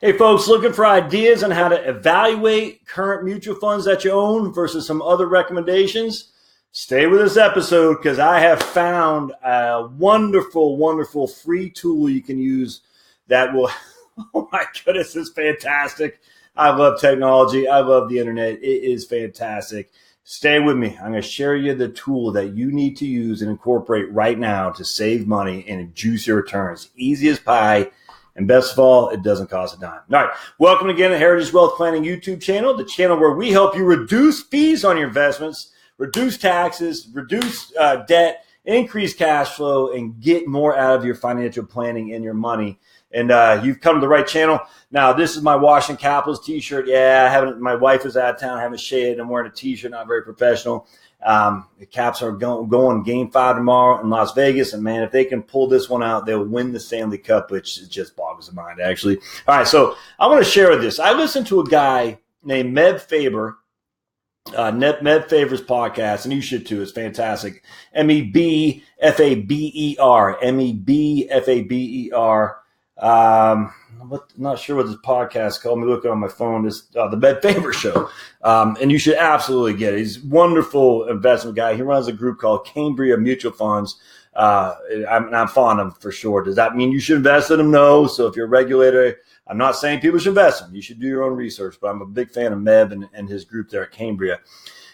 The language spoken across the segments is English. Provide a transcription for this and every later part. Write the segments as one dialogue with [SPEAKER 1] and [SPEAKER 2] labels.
[SPEAKER 1] Hey folks, looking for ideas on how to evaluate current mutual funds that you own versus some other recommendations? Stay with this episode because I have found a wonderful, wonderful free tool you can use that will, oh my goodness, it's fantastic. I love technology. I love the internet. It is fantastic. Stay with me. I'm going to share you the tool that you need to use and incorporate right now to save money and juice your returns. Easy as pie. And best of all, it doesn't cost a dime. All right. Welcome again to Heritage Wealth Planning YouTube channel, the channel where we help you reduce fees on your investments, reduce taxes, reduce debt, increase cash flow, and get more out of your financial planning and your money. And you've come to the right channel. Now, this is my Washington Capitals t-shirt. Yeah, my wife is out of town. I haven't shaved. I'm wearing a t-shirt, not very professional. The Caps are going Game 5 tomorrow in Las Vegas. And, man, if they can pull this one out, they'll win the Stanley Cup, which just boggles the mind, actually. All right, so I want to share this. I listened to a guy named Meb Faber, Meb Faber's podcast, and you should too. It's fantastic. Mebfaber, Mebfaber. I'm not sure what this podcast is called. Let me look on my phone. It's the Meb Faber Show. And you should absolutely get it. He's a wonderful investment guy. He runs a group called Cambria Mutual Funds. I'm fond of him for sure. Does that mean you should invest in them? No. So if you're a regulator, I'm not saying people should invest in them. You should do your own research. But I'm a big fan of Meb and his group there at Cambria.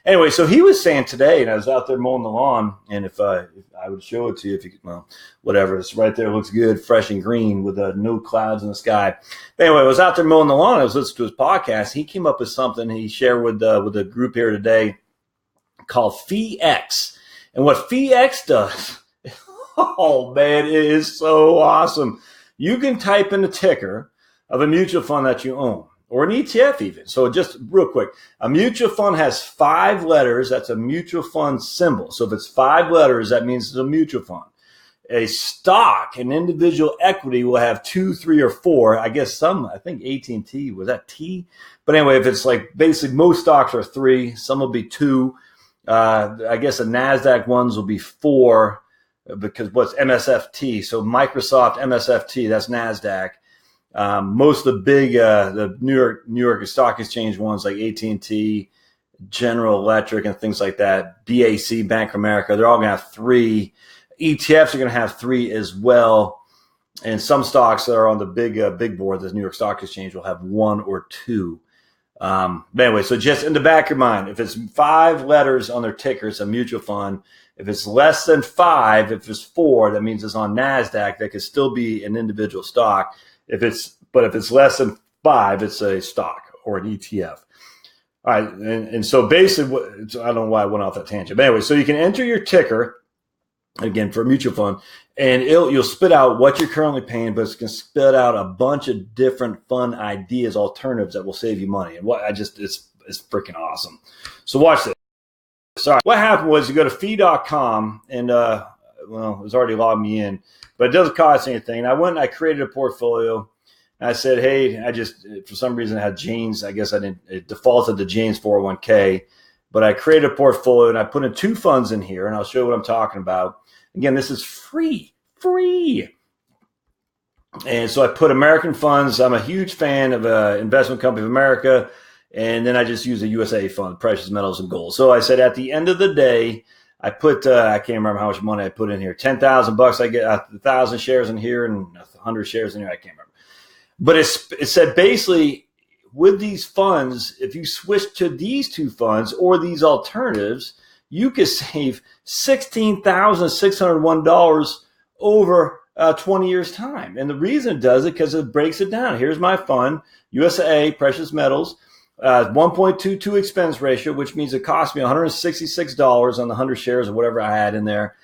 [SPEAKER 1] Anyway, so he was saying today, and I was out there mowing the lawn, and if I would show it to you, if you could, well, whatever, it's right there, looks good, fresh and green with no clouds in the sky. But anyway, I was out there mowing the lawn, I was listening to his podcast. He came up with something he shared with a group here today called FeeX. And what FeeX does, oh man, it is so awesome. You can type in the ticker of a mutual fund that you own, or an ETF even. So just real quick, a mutual fund has 5 letters. That's a mutual fund symbol. So if it's 5 letters, that means it's a mutual fund. A stock, an individual equity will have 2, 3, or 4. I think AT&T, was that T? But anyway, if it's like basically most stocks are 3, some will be 2. I guess the NASDAQ ones will be 4 because what's MSFT? So Microsoft, MSFT, that's NASDAQ. Most of the big, the New York Stock Exchange ones like AT&T, General Electric, and things like that, BAC, Bank of America, they're all going to have 3. ETFs are going to have 3 as well. And some stocks that are on the big board, the New York Stock Exchange, will have 1 or 2. But anyway, so just in the back of your mind, if it's 5 letters on their ticker, it's a mutual fund. If it's less than 5, if it's 4, that means it's on NASDAQ. That could still be an individual stock. If it's less than 5, it's a stock or an ETF. All right, and so basically, I don't know why I went off that tangent. But anyway, so you can enter your ticker again for a mutual fund, and you'll spit out what you're currently paying, but it's going to spit out a bunch of different fund ideas, alternatives that will save you money. And it's freaking awesome. So watch this. Sorry, what happened was you go to fee.com and it was already logged me in. But it doesn't cost anything. I went and I created a portfolio. And I said, hey, for some reason, I had Jane's. I guess it defaulted to Jane's 401k. But I created a portfolio and I put in 2 funds in here. And I'll show you what I'm talking about. Again, this is free. And so I put American funds. I'm a huge fan of Investment Company of America. And then I just use a USAA fund, precious metals and gold. So I said at the end of the day, I put, I can't remember how much money I put in here. $10,000. I get 1,000 shares in here and 100 shares in here. I can't remember. But it said basically with these funds, if you switch to these 2 funds or these alternatives, you could save $16,601 over 20 years time. And the reason it does it because it breaks it down. Here's my fund, USAA, precious metals. 1.22 expense ratio, which means it cost me $166 on the 100 shares or whatever I had in there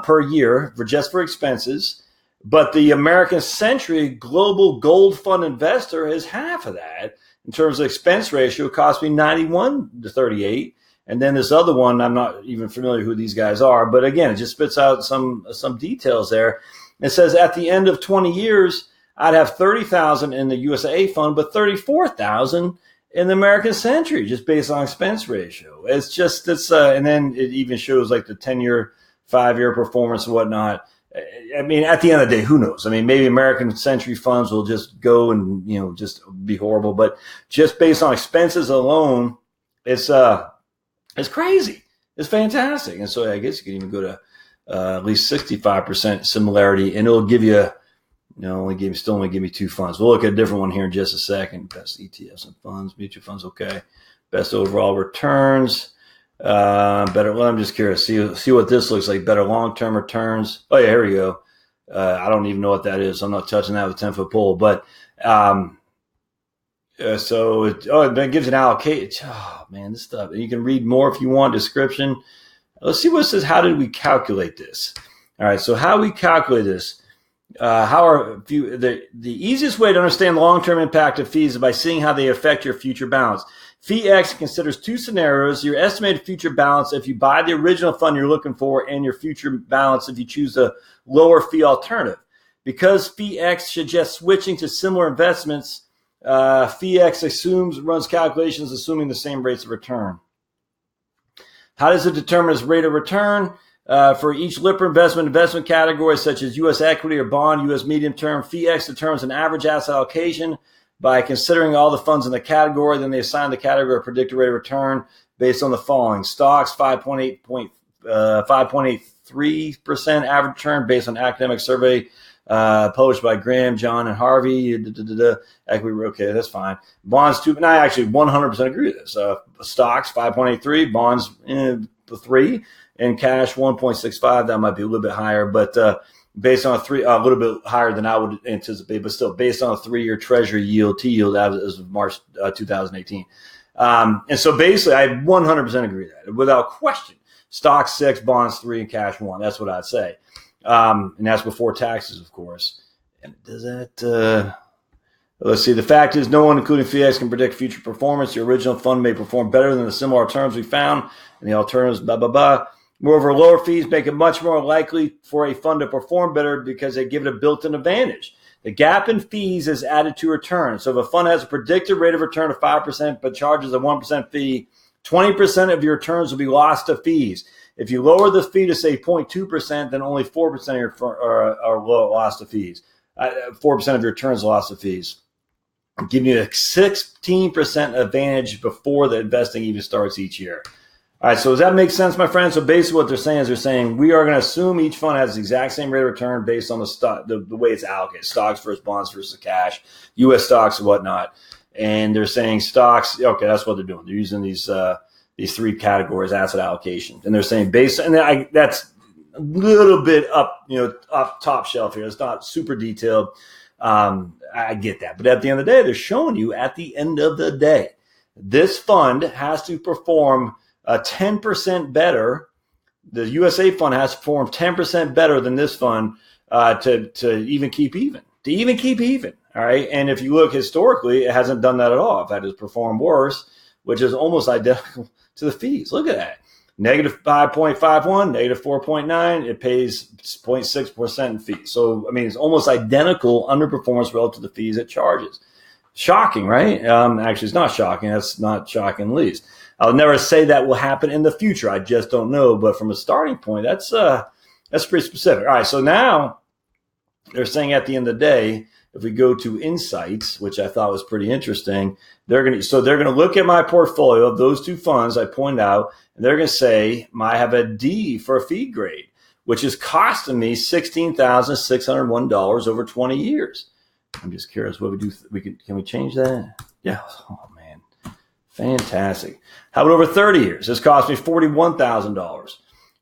[SPEAKER 1] per year for expenses. But the American Century Global Gold Fund Investor is half of that. In terms of expense ratio, it cost me 91 to 38. And then this other one, I'm not even familiar who these guys are. But again, it just spits out some details there. It says at the end of 20 years, I'd have $30,000 in the USAA fund, but $34,000 in the American Century, just based on expense ratio. And then it even shows like the 10-year, 5-year performance and whatnot. I mean, at the end of the day, who knows? I mean, maybe American Century funds will just go and, just be horrible. But just based on expenses alone, it's crazy. It's fantastic. And so I guess you can even go to at least 65% similarity, and it'll give you, only give me 2 funds. We'll look at a different one here in just a second. Best ETFs and funds, mutual funds, okay. Best overall returns. Better. Well, I'm just curious. See what this looks like. Better long-term returns. Oh yeah, here we go. I don't even know what that is. I'm not touching that with a 10-foot pole. But so it gives an allocation. Oh man, this stuff. And you can read more if you want. Description. Let's see what it says. How did we calculate this? All right. So how we calculate this? The easiest way to understand the long-term impact of fees is by seeing how they affect your future balance. FeeX considers 2 scenarios: your estimated future balance if you buy the original fund you're looking for, and your future balance if you choose a lower fee alternative. Because FeeX suggests switching to similar investments, FeeX runs calculations assuming the same rates of return. How does it determine its rate of return? For each Lipper investment category, such as U.S. equity or bond, U.S. medium term, FeeX determines an average asset allocation by considering all the funds in the category. Then they assign the category a predicted rate of return based on the following: stocks, 5.83% average return based on academic survey published by Graham, John, and Harvey. Equity, okay, that's fine. Bonds, 2. And I actually 100% agree with this. Stocks, 5.83, bonds, 3. And cash 1.65. That might be a little bit higher, but based on a little bit higher than I would anticipate, but still based on a 3-year Treasury yield, T yield as of March 2018. And so basically, I 100% agree with that without question. Stocks 6, bonds 3, and cash 1. That's what I'd say, and that's before taxes, of course. And does that? Let's see. The fact is, no one, including FeeX, can predict future performance. Your original fund may perform better than the similar alternatives we found, and the alternatives, blah blah blah. Moreover, lower fees make it much more likely for a fund to perform better because they give it a built-in advantage. The gap in fees is added to return. So if a fund has a predicted rate of return of 5% but charges a 1% fee, 20% of your returns will be lost to fees. If you lower the fee to, say, 0.2%, then only 4% of your are lost to fees. 4% of your returns lost to fees. Giving you a 16% advantage before the investing even starts each year. All right, so does that make sense, my friends? So basically what they're saying we are going to assume each fund has the exact same rate of return based on the way it's allocated: stocks versus bonds versus cash, U.S. stocks and whatnot. And they're saying stocks, okay, that's what they're doing. They're using these 3 categories, asset allocation. And they're saying that's a little bit up top shelf here. It's not super detailed. I get that. But at the end of the day, they're showing you at the end of the day, this fund has to perform 10% better. The USAA fund has to perform 10% better than this fund to even keep even. All right. And if you look historically, it hasn't done that at all. In fact, it's performed worse, which is almost identical to the fees. Look at that. Negative 5.51, negative 4.9. It pays 0.6% in fees. So, I mean, it's almost identical underperformance relative to the fees it charges. Shocking, right? Actually, it's not shocking. That's not shocking in the least. I'll never say that will happen in the future. I just don't know. But from a starting point, that's pretty specific. All right. So now they're saying at the end of the day, if we go to insights, which I thought was pretty interesting, they're going to look at my portfolio of those 2 funds I pointed out, and they're going to say I have a D for a fee grade, which is costing me $16,601 over 20 years. I'm just curious what we do. Can we change that? Yeah. Oh man, fantastic. How about over 30 years? This cost me $41,000. All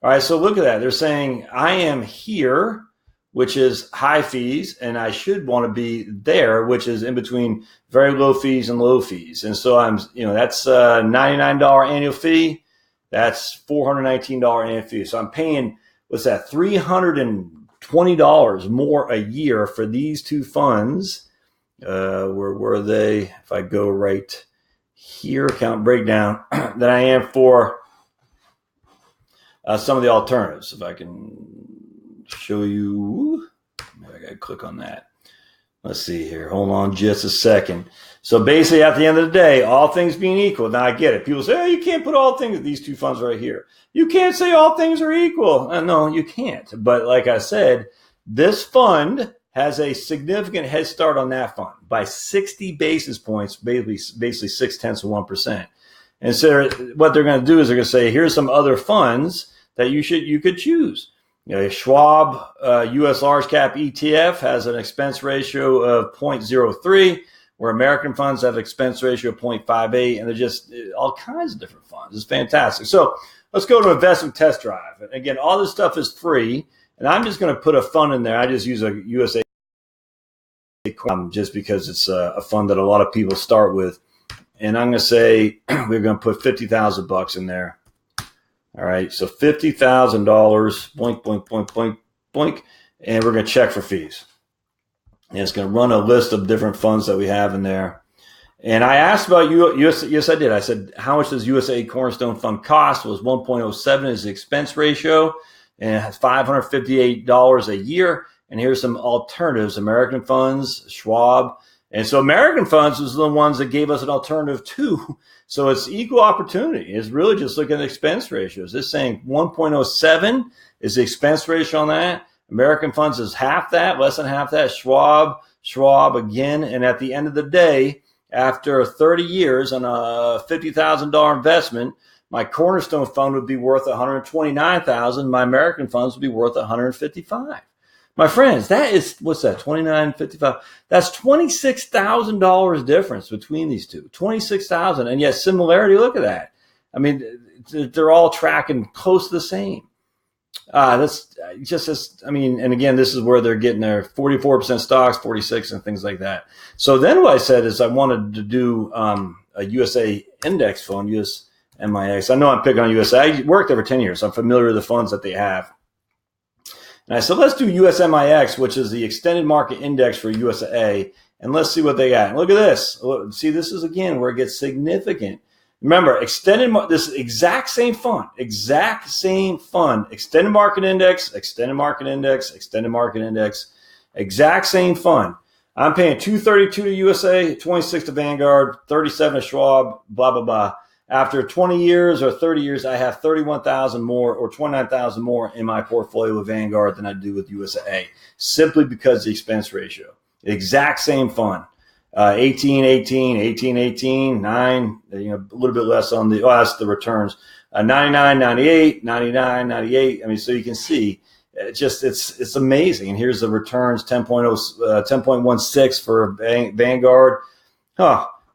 [SPEAKER 1] right. So look at that. They're saying I am here, which is high fees, and I should want to be there, which is in between very low fees and low fees. And so that's a $99 annual fee. That's $419 annual fee. So I'm paying, what's that, $320 more a year for these 2 funds. Where were they? If I go right here, account breakdown, than I am for some of the alternatives. If I can show you, maybe I got to click on that. Let's see here. Hold on just a second. So basically, at the end of the day, all things being equal. Now I get it. People say, "Oh, you can't put all things." These 2 funds right here. You can't say all things are equal. No, you can't. But like I said, This fund has a significant head start on that fund by 60 basis points, basically 0.6%. And so what they're going to do is they're going to say, here's some other funds that you could choose. Schwab US Large Cap ETF has an expense ratio of 0.03, where American funds have an expense ratio of 0.58, and they're just all kinds of different funds. It's fantastic. So let's go to investment test drive. And again, all this stuff is free, and I'm just going to put a fund in there. I just use a USAA just because it's a fund that a lot of people start with. And I'm going to say we're going to put $50,000 in there. All right, so $50,000, boink, boink, boink, boink, boink, and we're going to check for fees. And it's going to run a list of different funds that we have in there. And I asked about US. Yes, I did. I said, how much does USAA Cornerstone Fund cost? It was 1.07 is the expense ratio, and it has $558 a year. And here's some alternatives: American funds, Schwab. And so American funds was the ones that gave us an alternative too. So it's equal opportunity. It's really just looking at expense ratios. It's saying 1.07 is the expense ratio on that. American funds is half that, less than half that. Schwab again. And at the end of the day, after 30 years on a $50,000 investment, my Cornerstone fund would be worth $129,000. My American funds would be worth $155,000. My friends, that is, what's that, $29.55? That's $26,000 difference between these two, $26,000. And yet similarity, look at that. I mean, they're all tracking close to the same. That's just as, I mean, and again, this is where they're getting their 44% stocks, 46 and things like that. So then what I said is I wanted to do a USA index fund, USMIX. I know I'm picking on USA. I worked there for 10 years. So I'm familiar with the funds that they have. And I said, let's do USMIX, which is the extended market index for USAA, and let's see what they got. And look at this. See, this is, again, where it gets significant. Remember, this exact same fund, extended market index, extended market index, extended market index, exact same fund. I'm paying $232 to USA, $26 to Vanguard, $37 to Schwab, blah, blah, blah. After 20 years or 30 years, I have 31,000 more or 29,000 more in my portfolio with Vanguard than I do with USAA, simply because the expense ratio. The exact same fund. 18, 18, 18, 18, 9, a little bit less on that's the returns. 99, 98, 99, 98. I mean, so you can see it's amazing. And here's the returns, 10.16 for Vanguard.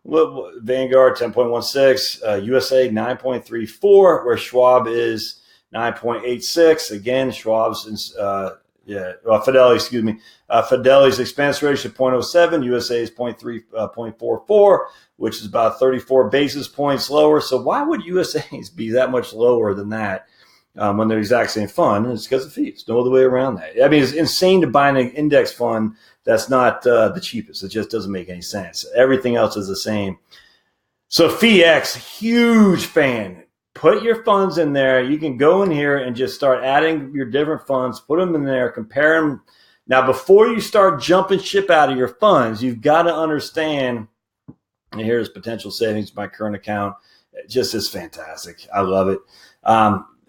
[SPEAKER 1] Vanguard 10.16, USA 9.34, where Schwab is 9.86. Again, Fidelity's expense ratio 0.07, USA is 0.44, which is about 34 basis points lower. So why would USA's be that much lower than that when they're the exact same fund? It's because of fees. No other way around that. I mean, it's insane to buy an index fund that's not the cheapest. It just doesn't make any sense. Everything else is the same. So FeeX, huge fan. Put your funds in there. You can go in here and just start adding your different funds, put them in there, compare them. Now, before you start jumping ship out of your funds, you've got to understand, and here's potential savings, my current account. It just is fantastic. I love it.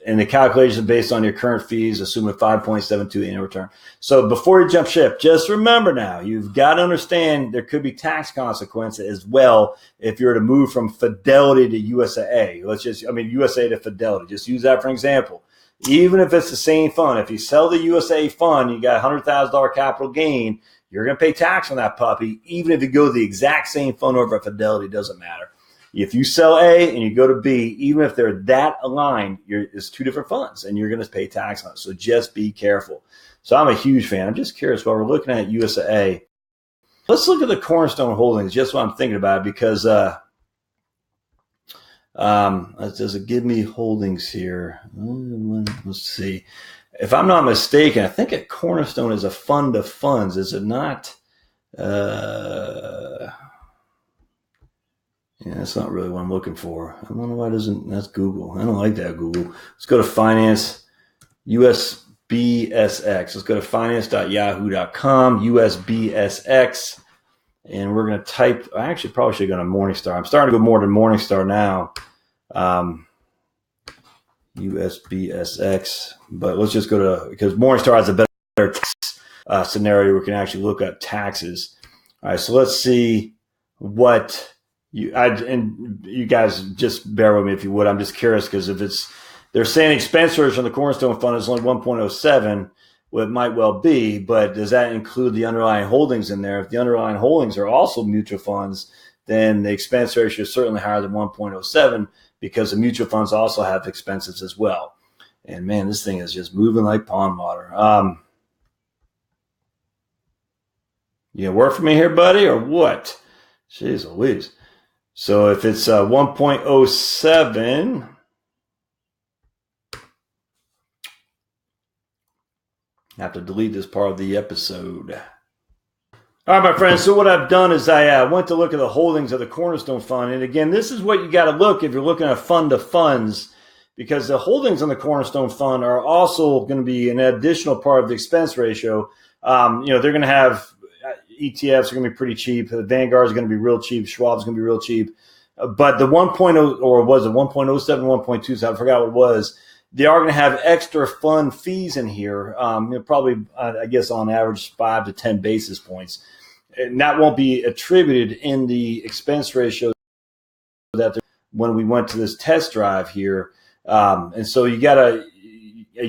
[SPEAKER 1] And the calculation based on your current fees, assuming 5.72 annual return. So before you jump ship, just remember now, you've got to understand there could be tax consequences as well if you're to move from Fidelity to USAA. USA to Fidelity. Just use that for an example. Even if it's the same fund, if you sell the USAA fund, you got $100,000 capital gain, you're going to pay tax on that puppy. Even if you go to the exact same fund over at Fidelity, it doesn't matter. If you sell A and you go to B, even if they're that aligned, it's two different funds and you're going to pay tax on it. So just be careful. So I'm a huge fan. I'm just curious, while we're looking at USAA, let's look at the Cornerstone Holdings, just what I'm thinking about, because does it give me holdings here? Let's see. If I'm not mistaken, I think a Cornerstone is a fund of funds, is it not? Yeah, that's not really what I'm looking for. I don't know why that's Google. I don't like that, Google. Let's go to finance, USBSX. Let's go to finance.yahoo.com, USBSX. And we're going to type, I actually probably should go to Morningstar. I'm starting to go more to Morningstar now. USBSX. But let's just go to, because Morningstar has a better scenario where we can actually look at taxes. All right, so let's see what and you guys just bear with me if you would. I'm just curious because if they're saying expense ratio on the Cornerstone Fund is only 1.07, well, it might well be, but does that include the underlying holdings in there? If the underlying holdings are also mutual funds, then the expense ratio is certainly higher than 1.07 because the mutual funds also have expenses as well. And man, this thing is just moving like pond water. You work for me here, buddy, or what? Jeez Louise. So if it's 1.07, I have to delete this part of the episode. All right, my friends. So what I've done is I went to look at the holdings of the Cornerstone Fund. And again, this is what you got to look if you're looking at fund of funds, because the holdings on the Cornerstone Fund are also going to be an additional part of the expense ratio. They're going to have ETFs are going to be pretty cheap. The Vanguard is going to be real cheap. Schwab is going to be real cheap. But the 1.0, or was it 1.07, 1.2, I forgot what it was, they are going to have extra fund fees in here, probably, I guess, on average, 5 to 10 basis points. And that won't be attributed in the expense ratio that when we went to this test drive here. And so you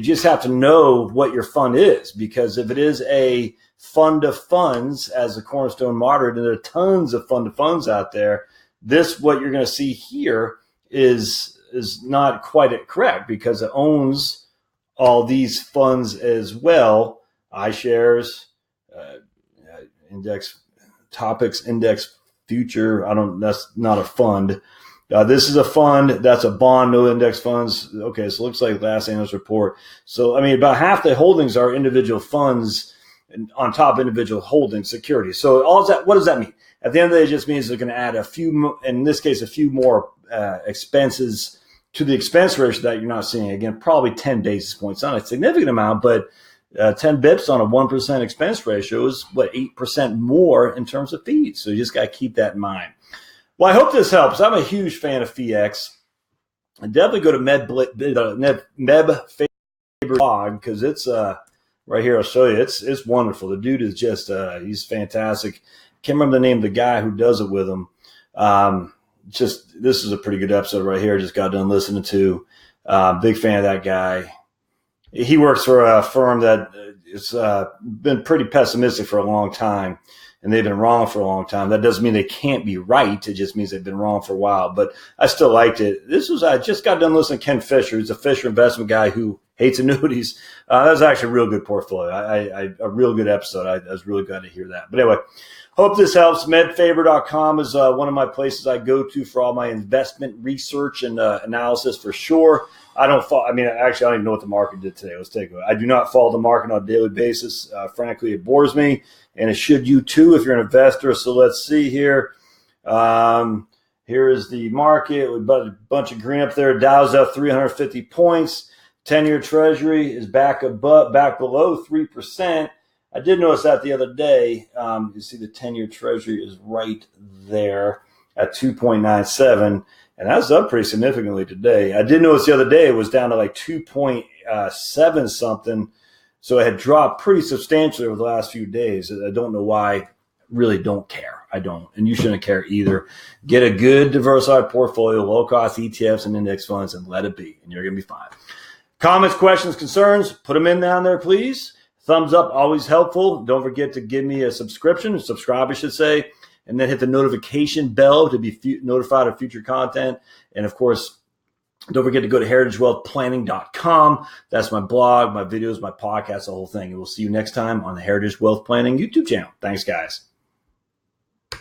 [SPEAKER 1] just have to know what your fund is, because if it is a fund of funds, as the Cornerstone Moderate, and there are tons of fund of funds out there, what you're going to see here is not quite correct, because it owns all these funds as well. iShares, Index Topics, Index Future. That's not a fund. This is a fund. That's a bond, no index funds. Okay, so it looks like last analyst report. So, about half the holdings are individual funds on top of individual holding securities. So what does that mean? At the end of the day, it just means they're going to add a few, in this case, a few more expenses to the expense ratio that you're not seeing. Again, probably 10 basis points, not a significant amount, but 10 bips on a 1% expense ratio is 8% more in terms of fees. So you just got to keep that in mind. Well, I hope this helps. I'm a huge fan of FeeX. And definitely go to Meb favorite blog, because it's right here. I'll show you. It's wonderful. The dude is just he's fantastic. Can't remember the name of the guy who does it with him. This is a pretty good episode right here. Just got done listening to. Big fan of that guy. He works for a firm that has been pretty pessimistic for a long time, and they've been wrong for a long time. That doesn't mean they can't be right. It just means they've been wrong for a while. But I still liked it. I just got done listening to Ken Fisher, who's a Fisher investment guy who hates annuities. That was actually a real good portfolio. A real good episode. I was really glad to hear that. But anyway, hope this helps. Medfavor.com is one of my places I go to for all my investment research and analysis for sure. I don't even know what the market did today. Let's take a look. I do not follow the market on a daily basis. Frankly, it bores me, and it should you too if you're an investor. So let's see here. Here is the market with a bunch of green up there. Dow's up 350 points. 10-year Treasury is back below 3%. I did notice that the other day. You see the 10-year Treasury is right there at 2.97. And that's up pretty significantly today. I did notice the other day it was down to like 2.7 something. So it had dropped pretty substantially over the last few days. I don't know why. Really don't care. I don't. And you shouldn't care either. Get a good diversified portfolio, low-cost ETFs and index funds, and let it be. And you're going to be fine. Comments, questions, concerns, put them in down there, please. Thumbs up, always helpful. Don't forget to give me a subscribe, I should say. And then hit the notification bell to be notified of future content. And, of course, don't forget to go to heritagewealthplanning.com. That's my blog, my videos, my podcast, the whole thing. And we'll see you next time on the Heritage Wealth Planning YouTube channel. Thanks, guys.